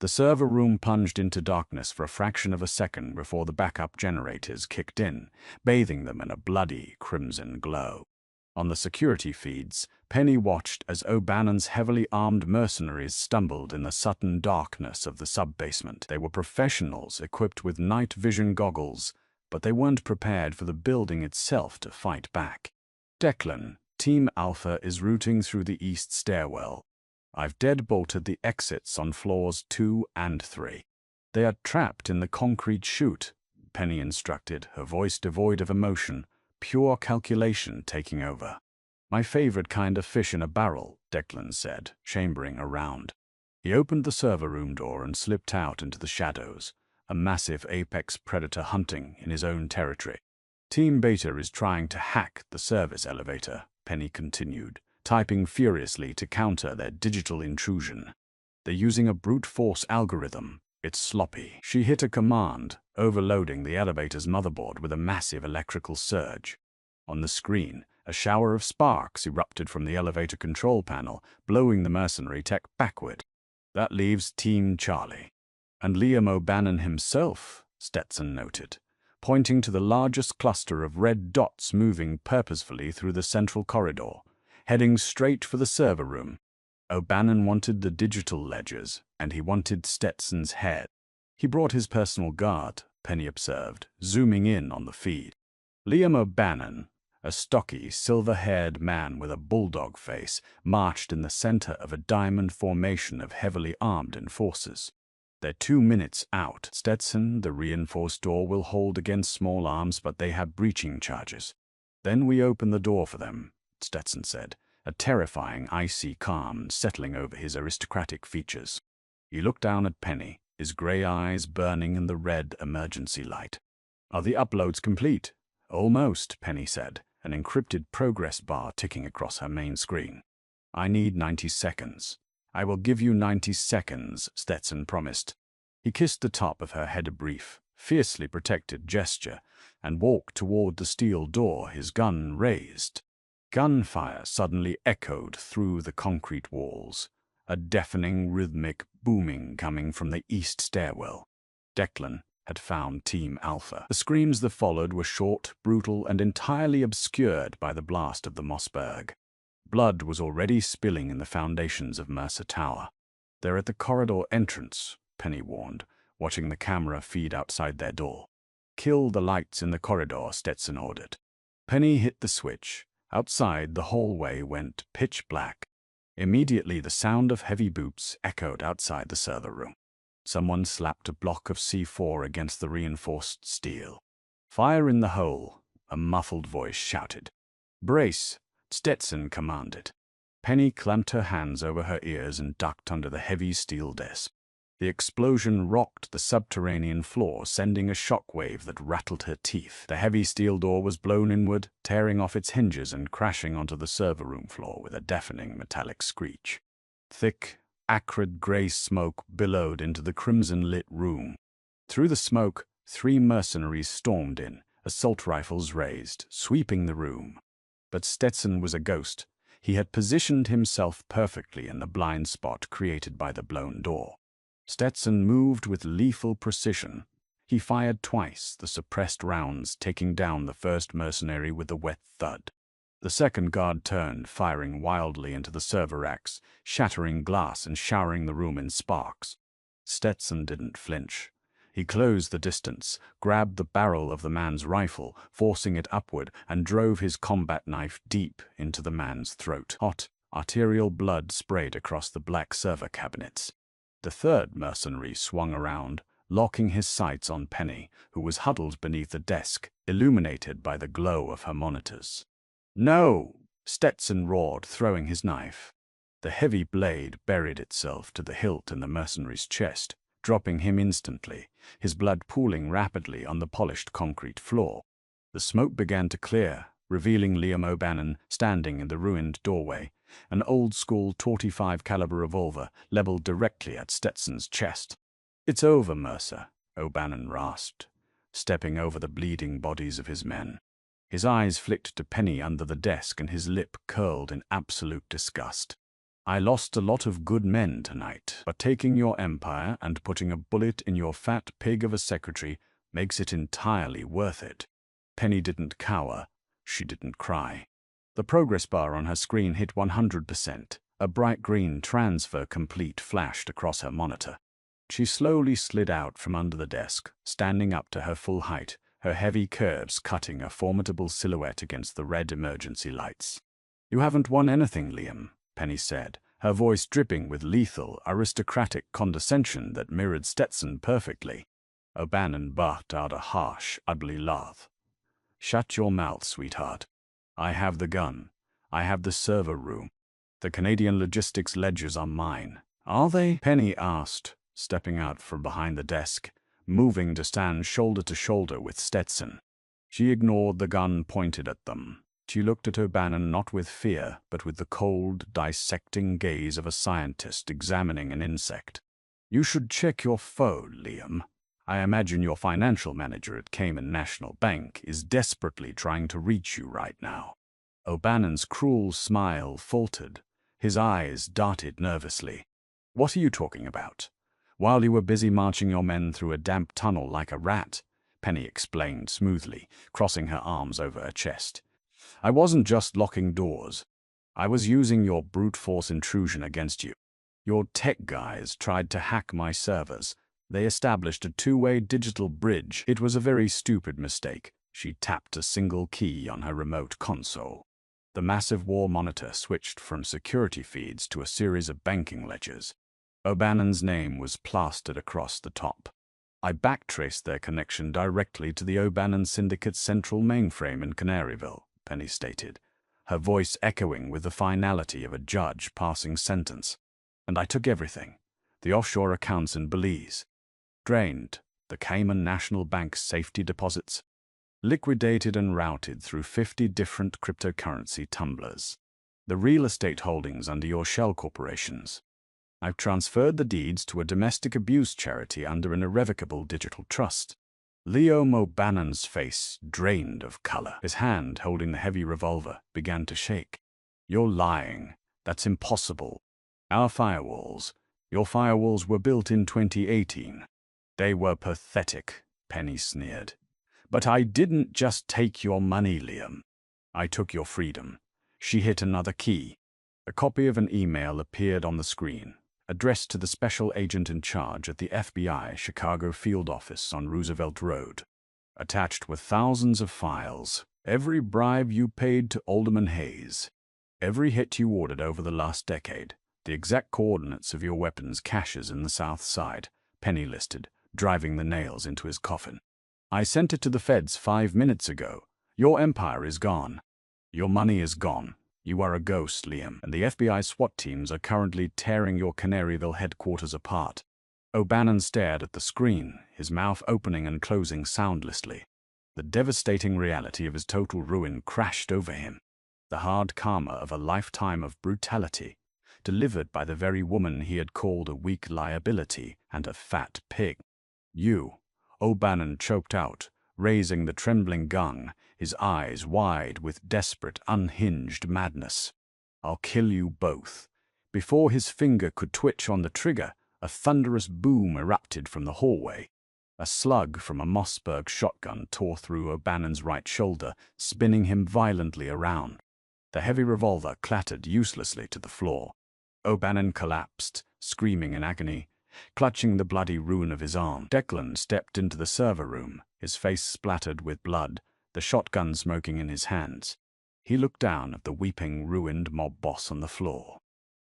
The server room plunged into darkness for a fraction of a second before the backup generators kicked in, bathing them in a bloody crimson glow. On the security feeds, Penny watched as O'Bannon's heavily armed mercenaries stumbled in the sudden darkness of the sub-basement. They were professionals equipped with night vision goggles, but they weren't prepared for the building itself to fight back. "Declan, Team Alpha is routing through the east stairwell. I've deadbolted the exits on floors 2 and 3. They are trapped in the concrete chute," Penny instructed, her voice devoid of emotion, pure calculation taking over. "My favorite kind of fish in a barrel," Declan said, chambering around. He opened the server room door and slipped out into the shadows, a massive apex predator hunting in his own territory. "Team Beta is trying to hack the service elevator," Penny continued, typing furiously to counter their digital intrusion. "They're using a brute force algorithm. It's sloppy." She hit a command, overloading the elevator's motherboard with a massive electrical surge. On the screen, a shower of sparks erupted from the elevator control panel, blowing the mercenary tech backward. "That leaves Team Charlie." "And Liam O'Bannon himself," Stetson noted, pointing to the largest cluster of red dots moving purposefully through the central corridor, heading straight for the server room. O'Bannon wanted the digital ledgers, and he wanted Stetson's head. "He brought his personal guard," Penny observed, zooming in on the feed. Liam O'Bannon, a stocky, silver-haired man with a bulldog face, marched in the center of a diamond formation of heavily armed enforcers. "They're 2 minutes out. Stetson, the reinforced door will hold against small arms, but they have breaching charges. Then we open the door for them," Stetson said, a terrifying icy calm settling over his aristocratic features. He looked down at Penny, his gray eyes burning in the red emergency light. "Are the uploads complete?" "Almost," Penny said, an encrypted progress bar ticking across her main screen. "I need 90 seconds. "I will give you 90 seconds, Stetson promised. He kissed the top of her head a brief, fiercely protected gesture, and walked toward the steel door, his gun raised. Gunfire suddenly echoed through the concrete walls, a deafening rhythmic booming coming from the east stairwell. Declan had found Team Alpha. The screams that followed were short, brutal, and entirely obscured by the blast of the Mossberg. Blood was already spilling in the foundations of Mercer Tower. "They're at the corridor entrance," Penny warned, watching the camera feed outside their door. "Kill the lights in the corridor," Stetson ordered. Penny hit the switch. Outside, the hallway went pitch black. Immediately, the sound of heavy boots echoed outside the server room. Someone slapped a block of C4 against the reinforced steel. "Fire in the hole," a muffled voice shouted. "Brace," Stetson commanded. Penny clamped her hands over her ears and ducked under the heavy steel desk. The explosion rocked the subterranean floor, sending a shockwave that rattled her teeth. The heavy steel door was blown inward, tearing off its hinges and crashing onto the server room floor with a deafening metallic screech. Thick, acrid gray smoke billowed into the crimson-lit room. Through the smoke, 3 mercenaries stormed in, assault rifles raised, sweeping the room. But Stetson was a ghost. He had positioned himself perfectly in the blind spot created by the blown door. Stetson moved with lethal precision. He fired twice, the suppressed rounds taking down the first mercenary with a wet thud. The second guard turned, firing wildly into the server racks, shattering glass and showering the room in sparks. Stetson didn't flinch. He closed the distance, grabbed the barrel of the man's rifle, forcing it upward, and drove his combat knife deep into the man's throat. Hot, arterial blood sprayed across the black server cabinets. The third mercenary swung around, locking his sights on Penny, who was huddled beneath the desk, illuminated by the glow of her monitors. "No!" Stetson roared, throwing his knife. The heavy blade buried itself to the hilt in the mercenary's chest, dropping him instantly, his blood pooling rapidly on the polished concrete floor. The smoke began to clear, revealing Liam O'Bannon standing in the ruined doorway, an old-school .45 caliber revolver leveled directly at Stetson's chest. "It's over, Mercer," O'Bannon rasped, stepping over the bleeding bodies of his men. His eyes flicked to Penny under the desk and his lip curled in absolute disgust. "I lost a lot of good men tonight, but taking your empire and putting a bullet in your fat pig of a secretary makes it entirely worth it." Penny didn't cower. She didn't cry. The progress bar on her screen hit 100%. A bright green transfer complete flashed across her monitor. She slowly slid out from under the desk, standing up to her full height, her heavy curves cutting a formidable silhouette against the red emergency lights. "You haven't won anything, Liam," Penny said, her voice dripping with lethal, aristocratic condescension that mirrored Stetson perfectly. O'Bannon barked out a harsh, ugly laugh. "Shut your mouth, sweetheart. I have the gun. I have the server room. The Canadian logistics ledgers are mine." "Are they?" Penny asked, stepping out from behind the desk, moving to stand shoulder to shoulder with Stetson. She ignored the gun pointed at them. She looked at O'Bannon not with fear, but with the cold, dissecting gaze of a scientist examining an insect. "You should check your phone, Liam. I imagine your financial manager at Cayman National Bank is desperately trying to reach you right now." O'Bannon's cruel smile faltered. His eyes darted nervously. "What are you talking about?" "While you were busy marching your men through a damp tunnel like a rat," Penny explained smoothly, crossing her arms over her chest. "I wasn't just locking doors. I was using your brute force intrusion against you. Your tech guys tried to hack my servers. They established a two-way digital bridge. It was a very stupid mistake." She tapped a single key on her remote console. The massive war monitor switched from security feeds to a series of banking ledgers. O'Bannon's name was plastered across the top. "I backtraced their connection directly to the O'Bannon Syndicate's central mainframe in Canaryville," Penny stated, her voice echoing with the finality of a judge passing sentence. "And I took everything. The offshore accounts in Belize. Drained the Cayman National Bank's safety deposits. Liquidated and routed through 50 different cryptocurrency tumblers. The real estate holdings under your shell corporations. I've transferred the deeds to a domestic abuse charity under an irrevocable digital trust." Liam O'Bannon's face drained of color. His hand, holding the heavy revolver, began to shake. "You're lying. That's impossible. Your firewalls were built in 2018. "They were pathetic," Penny sneered. "But I didn't just take your money, Liam. I took your freedom." She hit another key. A copy of an email appeared on the screen, addressed to the special agent in charge at the FBI Chicago field office on Roosevelt Road. Attached were thousands of files, every bribe you paid to Alderman Hayes, every hit you ordered over the last decade, the exact coordinates of your weapons caches in the South Side, Penny listed, driving the nails into his coffin. "I sent it to the feds 5 minutes ago. Your empire is gone. Your money is gone. You are a ghost, Liam, and the FBI SWAT teams are currently tearing your Canaryville headquarters apart." O'Bannon stared at the screen, his mouth opening and closing soundlessly. The devastating reality of his total ruin crashed over him. The hard karma of a lifetime of brutality, delivered by the very woman he had called a weak liability and a fat pig. "You," O'Bannon choked out, raising the trembling gun, his eyes wide with desperate, unhinged madness. "I'll kill you both." Before his finger could twitch on the trigger, A thunderous boom erupted from the hallway. A slug from a Mossberg shotgun tore through O'Bannon's right shoulder, spinning him violently around. The heavy revolver clattered uselessly to the floor. O'Bannon collapsed, screaming in agony, clutching the bloody ruin of his arm. Declan stepped into the server room, his face splattered with blood, the shotgun smoking in his hands. He looked down at the weeping, ruined mob boss on the floor.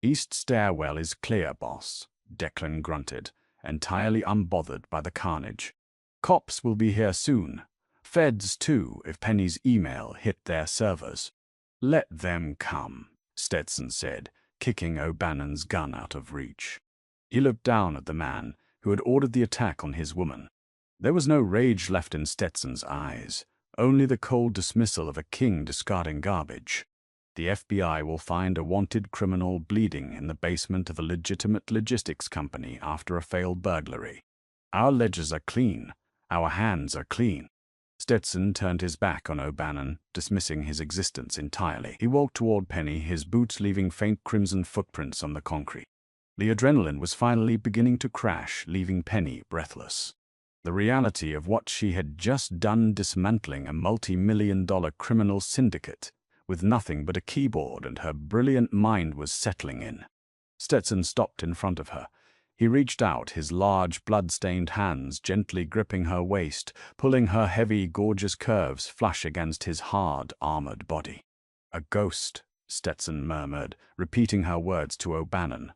"East stairwell is clear, boss," Declan grunted, entirely unbothered by the carnage. "Cops will be here soon. Feds, too, if Penny's email hit their servers." "Let them come," Stetson said, kicking O'Bannon's gun out of reach. He looked down at the man who had ordered the attack on his woman. There was no rage left in Stetson's eyes, only the cold dismissal of a king discarding garbage. "The FBI will find a wanted criminal bleeding in the basement of a legitimate logistics company after a failed burglary. Our ledgers are clean. Our hands are clean." Stetson turned his back on O'Bannon, dismissing his existence entirely. He walked toward Penny, his boots leaving faint crimson footprints on the concrete. The adrenaline was finally beginning to crash, leaving Penny breathless. The reality of what she had just done, dismantling a multi-million-dollar criminal syndicate with nothing but a keyboard and her brilliant mind, was settling in. Stetson stopped in front of her. He reached out, his large, blood-stained hands gently gripping her waist, pulling her heavy, gorgeous curves flush against his hard, armored body. "A ghost," Stetson murmured, repeating her words to O'Bannon.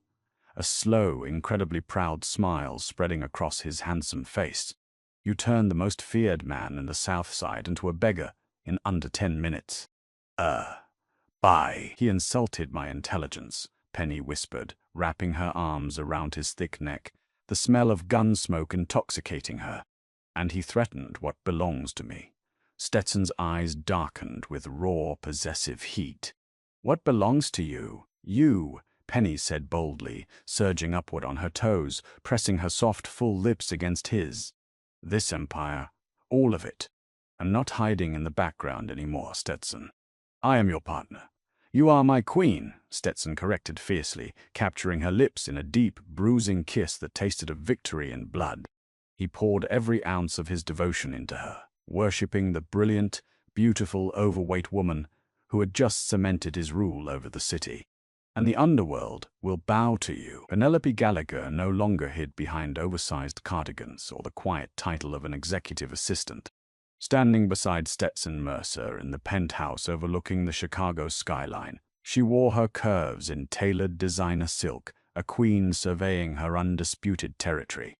A slow, incredibly proud smile spreading across his handsome face. "You turned the most feared man in the South Side into a beggar in under 10 minutes. Bye." "He insulted my intelligence," Penny whispered, wrapping her arms around his thick neck, the smell of gun smoke intoxicating her. "And he threatened what belongs to me." Stetson's eyes darkened with raw, possessive heat. "What belongs to you? You," Penny said boldly, surging upward on her toes, pressing her soft, full lips against his. "This empire. All of it. I'm not hiding in the background anymore, Stetson. I am your partner." "You are my queen," Stetson corrected fiercely, capturing her lips in a deep, bruising kiss that tasted of victory and blood. He poured every ounce of his devotion into her, worshipping the brilliant, beautiful, overweight woman who had just cemented his rule over the city. "And the underworld will bow to you." Penelope Gallagher no longer hid behind oversized cardigans or the quiet title of an executive assistant. Standing beside Stetson Mercer in the penthouse overlooking the Chicago skyline, she wore her curves in tailored designer silk, a queen surveying her undisputed territory.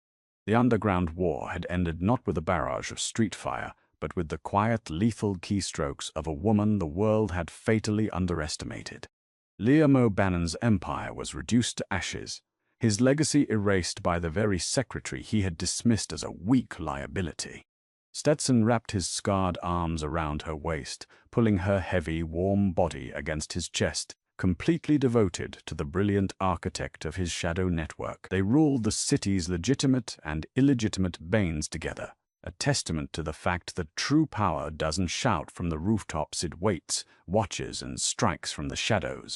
The underground war had ended not with a barrage of street fire, but with the quiet, lethal keystrokes of a woman the world had fatally underestimated. Liam O'Bannon's empire was reduced to ashes, his legacy erased by the very secretary he had dismissed as a weak liability. Stetson wrapped his scarred arms around her waist, pulling her heavy, warm body against his chest, completely devoted to the brilliant architect of his shadow network. They ruled the city's legitimate and illegitimate banes together, a testament to the fact that true power doesn't shout from the rooftops, it waits, watches, and strikes from the shadows.